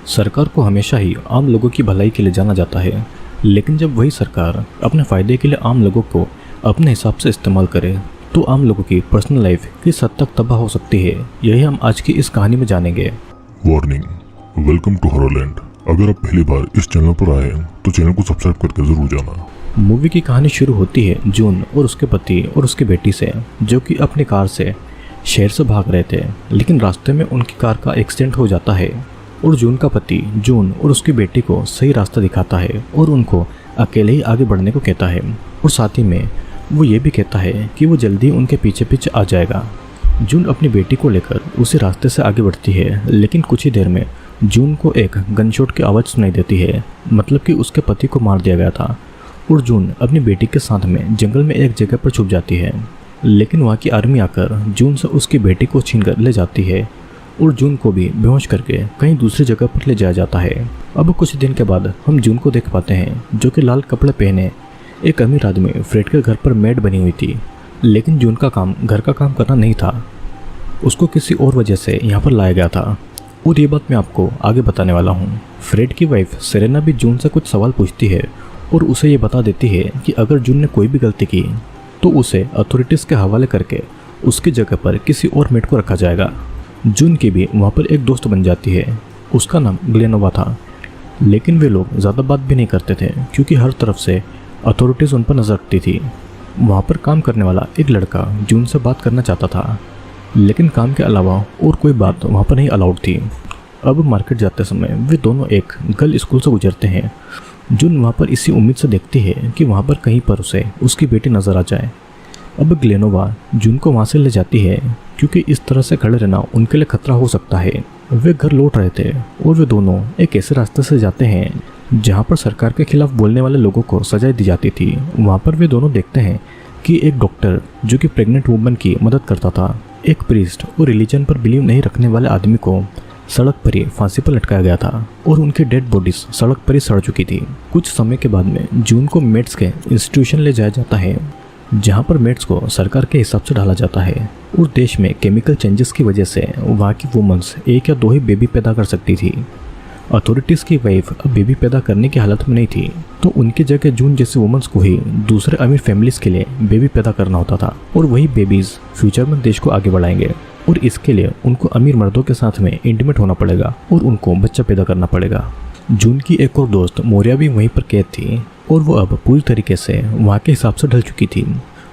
सरकार को हमेशा ही आम लोगों की भलाई के लिए जाना जाता है, लेकिन जब वही सरकार अपने फ़ायदे के लिए आम लोगों को अपने हिसाब से इस्तेमाल करे तो आम लोगों की पर्सनल लाइफ किस हद तक तबाह हो सकती है, यही हम आज की इस कहानी में जानेंगे। Warning, welcome to Horrorland. अगर आप पहली बार इस चैनल पर आए हैं तो चैनल को सब्सक्राइब करके ज़रूर जाना। मूवी की कहानी शुरू होती है जून और उसके पति और उसकी बेटी से, जो कि अपनी कार से शहर से भाग रहे थे, लेकिन रास्ते में उनकी कार का एक्सीडेंट हो जाता है और जून का पति जून और उसकी बेटी को सही रास्ता दिखाता है और उनको अकेले ही आगे बढ़ने को कहता है और साथ ही में वो ये भी कहता है कि वो जल्दी उनके पीछे पीछे आ जाएगा। जून अपनी बेटी को लेकर उसी रास्ते से आगे बढ़ती है, लेकिन कुछ ही देर में जून को एक गनशॉट की आवाज़ सुनाई देती है, मतलब कि उसके पति को मार दिया गया था और जून अपनी बेटी के साथ में जंगल में एक जगह पर छुप जाती है। लेकिन वहाँ की आर्मी आकर जून से उसकी बेटी को छीन कर ले जाती है और जून को भी बेहोश करके कहीं दूसरी जगह पर ले जाया जाता है। अब कुछ दिन के बाद हम जून को देख पाते हैं, जो कि लाल कपड़े पहने एक अमीर आदमी फ्रेड के घर पर मेड बनी हुई थी। लेकिन जून का काम घर का काम करना नहीं था, उसको किसी और वजह से यहाँ पर लाया गया था और ये बात मैं आपको आगे बताने वाला हूँ। फ्रेड की वाइफ सेरेना भी जून से कुछ सवाल पूछती है और उसे ये बता देती है कि अगर जून ने कोई भी गलती की तो उसे अथॉरिटीज़ के हवाले करके उसकी जगह पर किसी और मेड को रखा जाएगा। जून की भी वहाँ पर एक दोस्त बन जाती है, उसका नाम ग्लेनोवा था। लेकिन वे लोग ज़्यादा बात भी नहीं करते थे क्योंकि हर तरफ से अथॉरिटीज़ उन पर नज़र रखती थी। वहाँ पर काम करने वाला एक लड़का जून से बात करना चाहता था, लेकिन काम के अलावा और कोई बात वहाँ पर नहीं अलाउड थी। अब मार्केट जाते समय वे दोनों एक गर्ल स्कूल से गुजरते हैं। जून वहाँ पर इसी उम्मीद से देखती है कि वहाँ पर कहीं पर उसे उसकी बेटी नज़र आ जाए। अब ग्लेनोवा जून को वहाँ से ले जाती है क्योंकि इस तरह से खड़े रहना उनके लिए खतरा हो सकता है। वे घर लौट रहे थे और वे दोनों एक ऐसे रास्ते से जाते हैं जहाँ पर सरकार के खिलाफ बोलने वाले लोगों को सजा दी जाती थी। वहाँ पर वे दोनों देखते हैं कि एक डॉक्टर जो कि प्रेग्नेंट वुमन की मदद करता था, एक प्रीस्ट और रिलीजन पर बिलीव नहीं रखने वाले आदमी को सड़क पर ही फांसी पर लटकाया गया था और उनकी डेड बॉडीज सड़क पर ही सड़ चुकी थी। कुछ समय के बाद में जून को मेड्स के इंस्टीट्यूशन ले जाया जाता है, जहाँ पर मेड्स को सरकार के हिसाब से ढाला जाता है और देश में केमिकल चेंजेस की वजह से वहाँ की वुमेन्स एक या दो ही बेबी पैदा कर सकती थी। अथॉरिटीज़ की वाइफ अब बेबी पैदा करने की हालत में नहीं थी, तो उनकी जगह जून जैसे वुमेन्स को ही दूसरे अमीर फैमिलीज़ के लिए बेबी पैदा करना होता था और वही बेबीज़ फ्यूचर में देश को आगे बढ़ाएंगे और इसके लिए उनको अमीर मर्दों के साथ में इंटीमेट होना पड़ेगा और उनको बच्चा पैदा करना पड़ेगा। जून की एक और दोस्त मोरिया भी वहीं पर कैद थी और वो अब पूरी तरीके से वहाँ के हिसाब से ढल चुकी थी।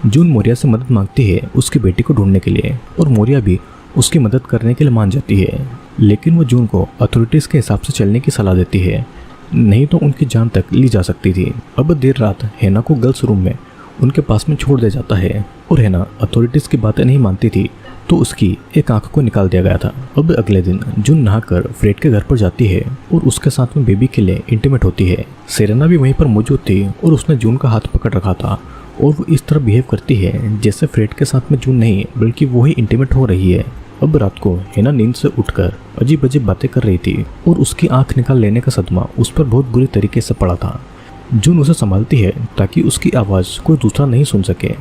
जून मोरिया से मदद मांगती है उसकी बेटी को ढूंढने के लिए और मोरिया भी उसकी मदद करने के लिए मान जाती है, लेकिन वो जून को अथॉरिटीज़ के हिसाब से चलने की सलाह देती है, नहीं तो उनकी जान तक ली जा सकती थी। अब देर रात हैना को गर्ल्स रूम में उनके पास में छोड़ दिया जाता है और हैना अथॉरिटीज़ की बातें नहीं मानती थी, तो उसकी एक आंख को निकाल दिया गया था। अब अगले दिन जून नहाकर फ्रेड के घर पर जाती है और उसके साथ में बेबी के लिए इंटीमेट होती है। सेरेना भी वहीं पर मौजूद थी और उसने जून का हाथ पकड़ रखा था और वो इस तरह बिहेव करती है जैसे फ्रेड के साथ में जून नहीं बल्कि वो ही इंटीमेट हो रही है। अब रात को हैना नींद से उठकर अजीब अजीब बातें कर रही थी और उसकी आंख निकाल लेने का सदमा उस पर बहुत बुरी तरीके से पड़ा था। जून उसे संभालती है ताकि उसकी आवाज़ कोई दूसरा नहीं सुन सके।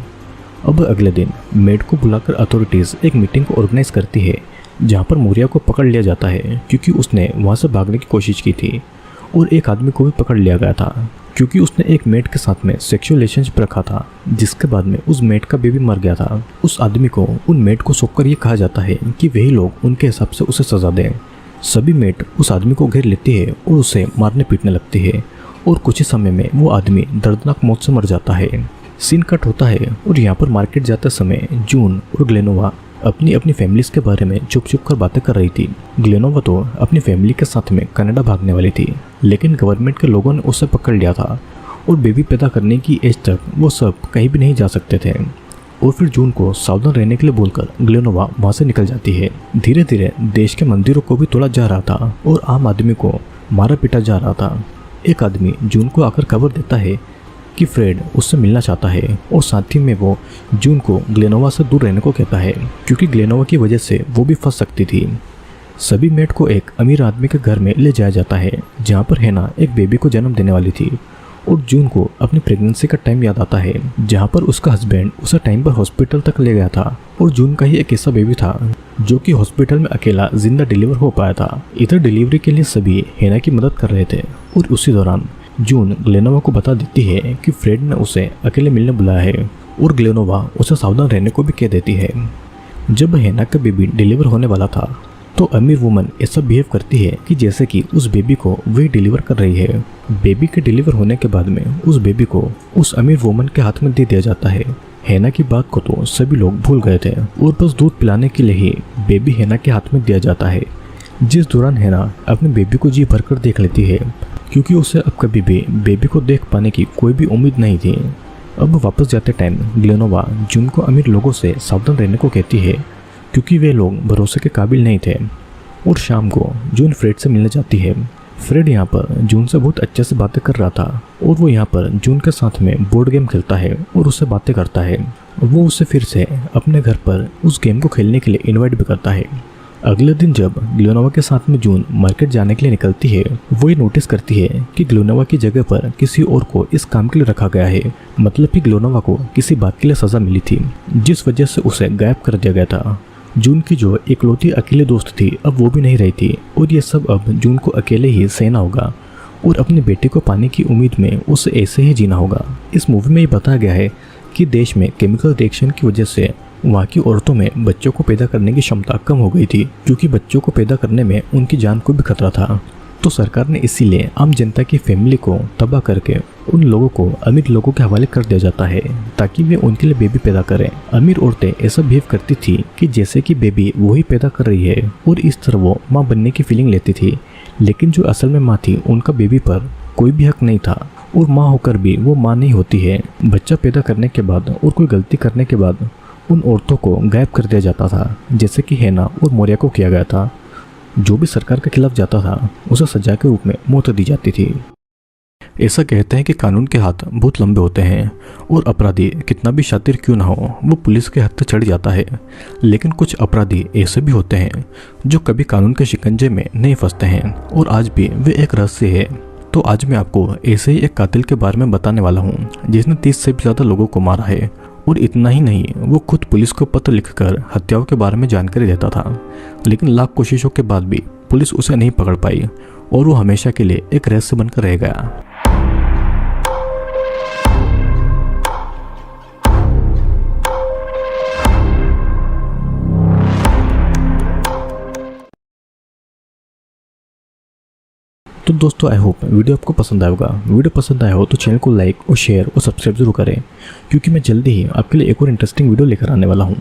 अब अगले दिन मेड को बुलाकर अथॉरिटीज़ एक मीटिंग को ऑर्गेनाइज करती है, जहाँ पर मोरिया को पकड़ लिया जाता है क्योंकि उसने वहाँ से भागने की कोशिश की थी और एक आदमी को भी पकड़ लिया गया था क्योंकि उसने एक मेड के साथ में सेक्सुअल रिलेशनशिप रखा था, जिसके बाद में उस मेड का बेबी मर गया था। उस आदमी को उन मेड को सौंपकर ये कहा जाता है कि वही लोग उनके हिसाब से उसे सजा दें। सभी मेड उस आदमी को घेर लेती है और उसे मारने पीटने लगती है और कुछ ही समय में वो आदमी दर्दनाक मौत से मर जाता है। सीन कट होता है और यहाँ पर मार्केट जाते समय जून और ग्लेनोवा अपनी अपनी फैमिलीज़ के बारे में चुप चुप कर बातें कर रही थी। ग्लेनोवा तो अपनी फैमिली के साथ में कनाडा भागने वाली थी, लेकिन गवर्नमेंट के लोगों ने उसे पकड़ लिया था और बेबी पैदा करने की एज तक वो सब कहीं भी नहीं जा सकते थे। और फिर जून को सावधान रहने के लिए बोलकर ग्लेनोवा वहाँ से निकल जाती है। धीरे धीरे देश के मंदिरों को भी तोड़ा जा रहा था और आम आदमी को मारा पीटा जा रहा था। एक आदमी जून को आकर खबर देता है कि फ्रेड उससे मिलना चाहता है और साथ ही में वो जून को ग्लेनोवा से दूर रहने को कहता है क्योंकि ग्लेनोवा की वजह से वो भी फंस सकती थी। सभी मेड को एक अमीर आदमी के घर में ले जाया जाता है, जहाँ पर हैना एक बेबी को जन्म देने वाली थी और जून को अपनी प्रेगनेंसी का टाइम याद आता है जहाँ पर उसका हस्बैंड उसे टाइम पर हॉस्पिटल तक ले गया था और जून का ही एक ऐसा बेबी था जो कि हॉस्पिटल में अकेला जिंदा डिलीवर हो पाया था। इधर डिलीवरी के लिए सभी हेना की मदद कर रहे थे और उसी दौरान जून ग्लेनोवा को बता देती है कि फ्रेड ने उसे अकेले मिलने बुलाया है और ग्लेनोवा उसे सावधान रहने को भी कह देती है। जब हेना का बेबी डिलीवर होने वाला था तो अमीर वुमन ऐसा बिहेव करती है कि जैसे कि उस बेबी को वही डिलीवर कर रही है। बेबी के डिलीवर होने के बाद में उस बेबी को उस अमीर वुमन के हाथ में दे दिया जाता है। हेना की बात को तो सभी लोग भूल गए थे और बस दूध पिलाने के लिए ही बेबी हेना के हाथ में दिया जाता है, जिस दौरान हेना अपने बेबी को जी भरकर देख लेती है क्योंकि उसे अब कभी भी बेबी को देख पाने की कोई भी उम्मीद नहीं थी। अब वापस जाते टाइम ग्लेनोवा जून को अमीर लोगों से सावधान रहने को कहती है क्योंकि वे लोग भरोसे के काबिल नहीं थे। और शाम को जून फ्रेड से मिलने जाती है। फ्रेड यहाँ पर जून से बहुत अच्छे से बातें कर रहा था और वो यहाँ पर जून के साथ में बोर्ड गेम खेलता है और उससे बातें करता है। वो उसे फिर से अपने घर पर उस गेम को खेलने के लिए इनवाइट भी करता है। अगले दिन जब ग्लेनोवा के साथ में जून मार्केट जाने के लिए निकलती है वो ये नोटिस करती है कि ग्लेनोवा की जगह पर किसी और को इस काम के लिए रखा गया है। मतलब कि ग्लेनोवा को किसी बात के लिए सजा मिली थी जिस वजह से उसे गायब कर दिया गया था। जून की जो इकलौती अकेले दोस्त थी अब वो भी नहीं रही थी और ये सब अब जून को अकेले ही सहना होगा और अपने बेटे को पाने की उम्मीद में उसे ऐसे ही जीना होगा। इस मूवी में ये बताया गया है कि देश में केमिकल रिएक्शन की वजह से वहाँ की औरतों में बच्चों को पैदा करने की क्षमता कम हो गई थी क्योंकि बच्चों को पैदा करने में उनकी जान को भी खतरा था। तो सरकार ने इसीलिए आम जनता की फैमिली को तबाह करके उन लोगों को अमीर लोगों के हवाले कर दिया जाता है ताकि वे उनके लिए बेबी पैदा करें। अमीर औरतें ऐसा बिहेव करती थी कि जैसे कि बेबी वही पैदा कर रही है और इस तरह वो माँ बनने की फीलिंग लेती थी, लेकिन जो असल में माँ थी उनका बेबी पर कोई भी हक नहीं था और माँ होकर भी वो माँ नहीं होती है। बच्चा पैदा करने के बाद और कोई गलती करने के बाद उन औरतों को गायब कर दिया जाता था, जैसे कि हेना और मोरिया को किया गया था। जो भी सरकार के खिलाफ जाता था उसे सजा के रूप में मौत दी जाती थी। ऐसा कहते हैं कि कानून के हाथ बहुत लंबे होते हैं और अपराधी कितना भी शातिर क्यों ना हो वो पुलिस के हाथ चढ़ जाता है, लेकिन कुछ अपराधी ऐसे भी होते हैं जो कभी कानून के शिकंजे में नहीं फंसते हैं और आज भी वे एक रहस्य है। तो आज मैं आपको ऐसे ही एक कातिल के बारे में बताने वाला हूँ जिसने 30 से भी ज़्यादा लोगों को मारा है और इतना ही नहीं वो खुद पुलिस को पत्र लिखकर हत्याओं के बारे में जानकारी देता था, लेकिन लाख कोशिशों के बाद भी पुलिस उसे नहीं पकड़ पाई और वो हमेशा के लिए एक रहस्य बनकर रह गया। तो दोस्तों आई होप वीडियो आपको पसंद आएगा। वीडियो पसंद आया हो तो चैनल को लाइक और शेयर और सब्सक्राइब जरूर करें क्योंकि मैं जल्दी ही आपके लिए एक और इंटरेस्टिंग वीडियो लेकर आने वाला हूँ।